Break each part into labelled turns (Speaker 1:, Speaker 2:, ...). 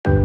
Speaker 1: Hola,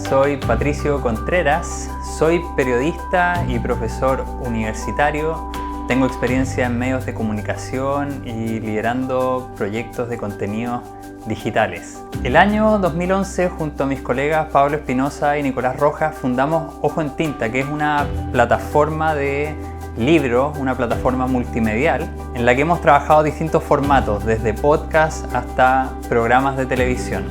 Speaker 1: soy Patricio Contreras, soy periodista y profesor universitario. Tengo experiencia en medios de comunicación y liderando proyectos de contenidos digitales. El año 2011, junto a mis colegas Pablo Espinosa y Nicolás Rojas, fundamos Ojo en Tinta, que es una plataforma de libros, una plataforma multimedial, en la que hemos trabajado distintos formatos, desde podcast hasta programas de televisión.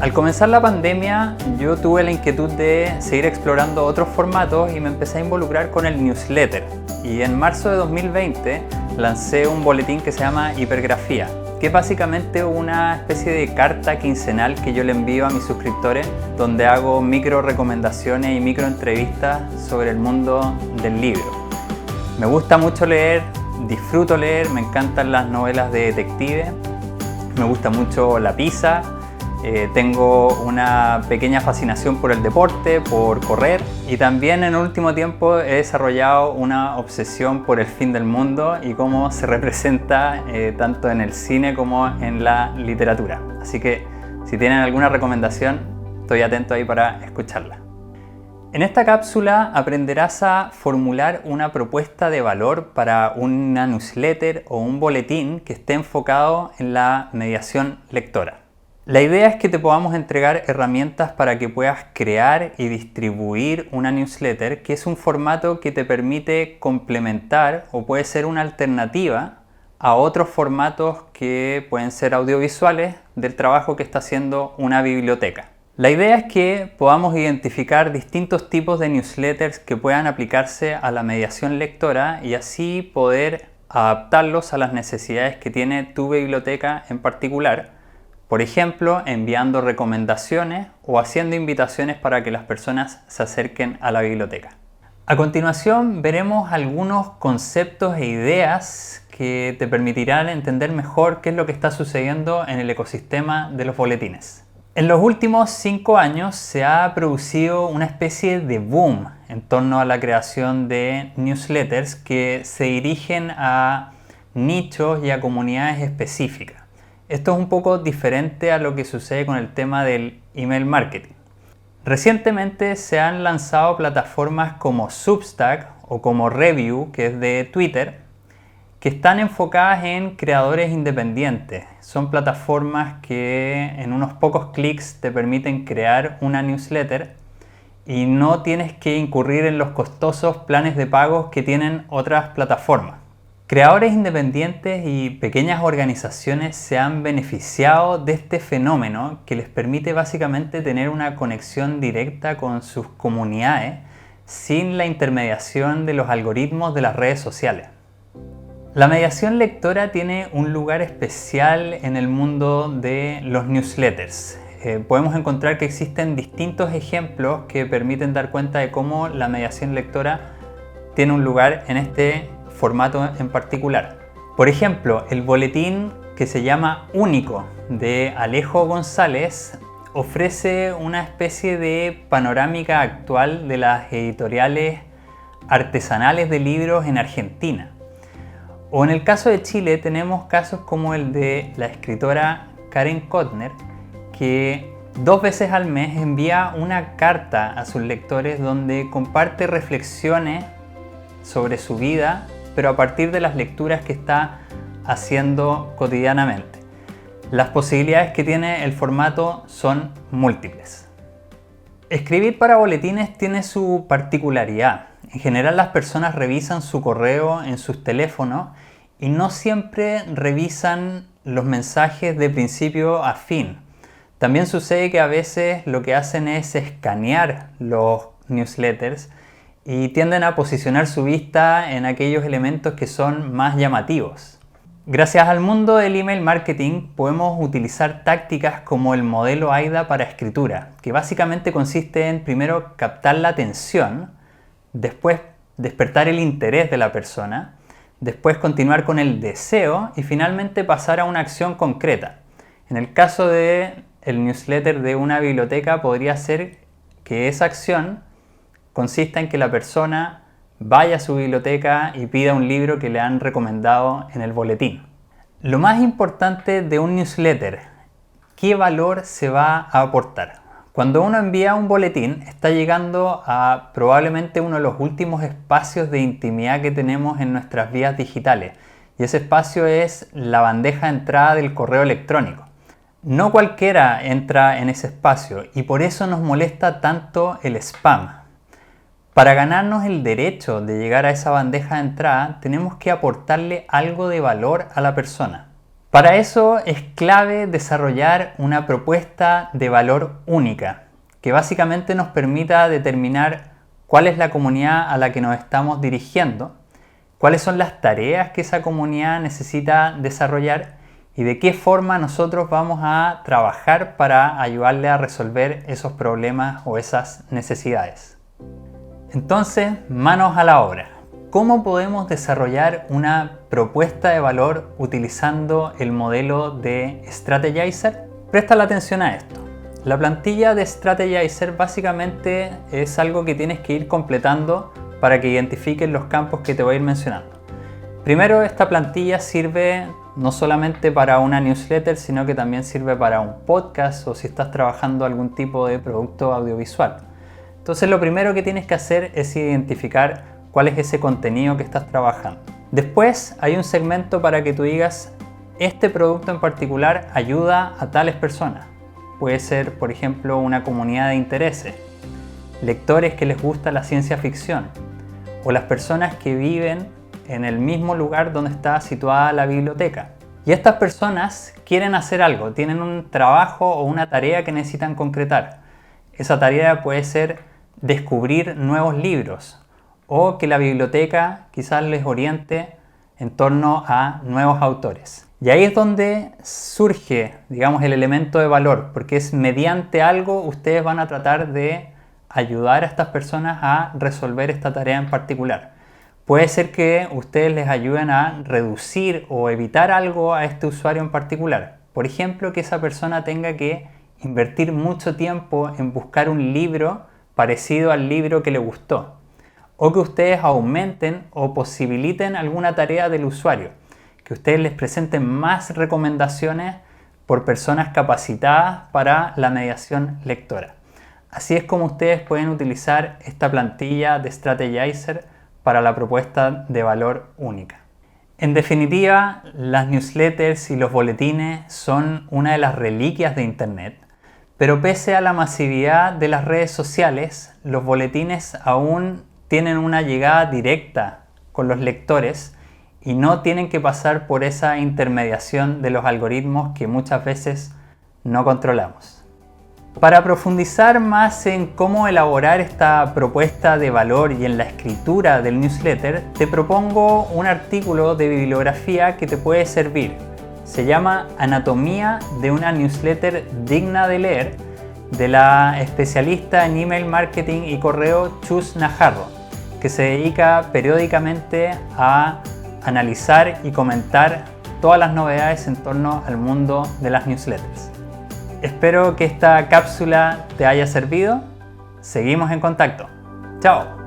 Speaker 1: Al comenzar la pandemia, yo tuve la inquietud de seguir explorando otros formatos y me empecé a involucrar con el newsletter. Y en marzo de 2020 lancé un boletín que se llama Hipergrafía, que es básicamente una especie de carta quincenal que yo le envío a mis suscriptores, donde hago micro recomendaciones y micro entrevistas sobre el mundo del libro. Me gusta mucho leer, disfruto leer, me encantan las novelas de detective, me gusta mucho la pizza. Tengo una pequeña fascinación por el deporte, por correr, y también en el último tiempo he desarrollado una obsesión por el fin del mundo y cómo se representa tanto en el cine como en la literatura. Así que si tienen alguna recomendación, estoy atento ahí para escucharla. En esta cápsula aprenderás a formular una propuesta de valor para una newsletter o un boletín que esté enfocado en la mediación lectora. La idea es que te podamos entregar herramientas para que puedas crear y distribuir una newsletter, que es un formato que te permite complementar o puede ser una alternativa a otros formatos que pueden ser audiovisuales del trabajo que está haciendo una biblioteca. La idea es que podamos identificar distintos tipos de newsletters que puedan aplicarse a la mediación lectora y así poder adaptarlos a las necesidades que tiene tu biblioteca en particular. Por ejemplo, enviando recomendaciones o haciendo invitaciones para que las personas se acerquen a la biblioteca. A continuación veremos algunos conceptos e ideas que te permitirán entender mejor qué es lo que está sucediendo en el ecosistema de los boletines. En los últimos 5 años se ha producido una especie de boom en torno a la creación de newsletters que se dirigen a nichos y a comunidades específicas. Esto es un poco diferente a lo que sucede con el tema del email marketing. Recientemente se han lanzado plataformas como Substack o como Review, que es de Twitter, que están enfocadas en creadores independientes. Son plataformas que en unos pocos clics te permiten crear una newsletter y no tienes que incurrir en los costosos planes de pagos que tienen otras plataformas. Creadores independientes y pequeñas organizaciones se han beneficiado de este fenómeno que les permite básicamente tener una conexión directa con sus comunidades sin la intermediación de los algoritmos de las redes sociales. La mediación lectora tiene un lugar especial en el mundo de los newsletters. Podemos encontrar que existen distintos ejemplos que permiten dar cuenta de cómo la mediación lectora tiene un lugar en este formato en particular. Por ejemplo, el boletín que se llama Único de Alejo González ofrece una especie de panorámica actual de las editoriales artesanales de libros en Argentina. O en el caso de Chile tenemos casos como el de la escritora Karen Kotner, que 2 veces al mes envía una carta a sus lectores donde comparte reflexiones sobre su vida, pero a partir de las lecturas que está haciendo cotidianamente. Las posibilidades que tiene el formato son múltiples. Escribir para boletines tiene su particularidad. En general las personas revisan su correo en sus teléfonos y no siempre revisan los mensajes de principio a fin. También sucede que a veces lo que hacen es escanear los newsletters y tienden a posicionar su vista en aquellos elementos que son más llamativos. Gracias al mundo del email marketing podemos utilizar tácticas como el modelo AIDA para escritura, que básicamente consiste en primero captar la atención, después despertar el interés de la persona, después continuar con el deseo y finalmente pasar a una acción concreta. En el caso del newsletter de una biblioteca podría ser que esa acción consista en que la persona vaya a su biblioteca y pida un libro que le han recomendado en el boletín. Lo más importante de un newsletter, ¿qué valor se va a aportar? Cuando uno envía un boletín, está llegando a probablemente uno de los últimos espacios de intimidad que tenemos en nuestras vidas digitales. Y ese espacio es la bandeja de entrada del correo electrónico. No cualquiera entra en ese espacio y por eso nos molesta tanto el spam. Para ganarnos el derecho de llegar a esa bandeja de entrada, tenemos que aportarle algo de valor a la persona. Para eso es clave desarrollar una propuesta de valor única, que básicamente nos permita determinar cuál es la comunidad a la que nos estamos dirigiendo, cuáles son las tareas que esa comunidad necesita desarrollar y de qué forma nosotros vamos a trabajar para ayudarle a resolver esos problemas o esas necesidades. Entonces, manos a la obra. ¿Cómo podemos desarrollar una propuesta de valor utilizando el modelo de Strategizer? Presta la atención a esto. La plantilla de Strategizer básicamente es algo que tienes que ir completando para que identifiques los campos que te voy a ir mencionando. Primero, esta plantilla sirve no solamente para una newsletter, sino que también sirve para un podcast o si estás trabajando algún tipo de producto audiovisual. Entonces, lo primero que tienes que hacer es identificar cuál es ese contenido que estás trabajando. Después hay un segmento para que tú digas, este producto en particular ayuda a tales personas. Puede ser, por ejemplo, una comunidad de intereses, lectores que les gusta la ciencia ficción o las personas que viven en el mismo lugar donde está situada la biblioteca. Y estas personas quieren hacer algo, tienen un trabajo o una tarea que necesitan concretar. Esa tarea puede ser descubrir nuevos libros o que la biblioteca quizás les oriente en torno a nuevos autores. Y ahí es donde surge, digamos, el elemento de valor, porque es mediante algo ustedes van a tratar de ayudar a estas personas a resolver esta tarea en particular. Puede ser que ustedes les ayuden a reducir o evitar algo a este usuario en particular. Por ejemplo, que esa persona tenga que invertir mucho tiempo en buscar un libro parecido al libro que le gustó. O que ustedes aumenten o posibiliten alguna tarea del usuario, que ustedes les presenten más recomendaciones por personas capacitadas para la mediación lectora. Así es como ustedes pueden utilizar esta plantilla de Strategizer para la propuesta de valor única. En definitiva, las newsletters y los boletines son una de las reliquias de Internet, pero pese a la masividad de las redes sociales, los boletines aún tienen una llegada directa con los lectores y no tienen que pasar por esa intermediación de los algoritmos que muchas veces no controlamos. Para profundizar más en cómo elaborar esta propuesta de valor y en la escritura del newsletter, te propongo un artículo de bibliografía que te puede servir. Se llama Anatomía de una newsletter digna de leer, de la especialista en email marketing y correo Chus Najarro, que se dedica periódicamente a analizar y comentar todas las novedades en torno al mundo de las newsletters. Espero que esta cápsula te haya servido. Seguimos en contacto. ¡Chao!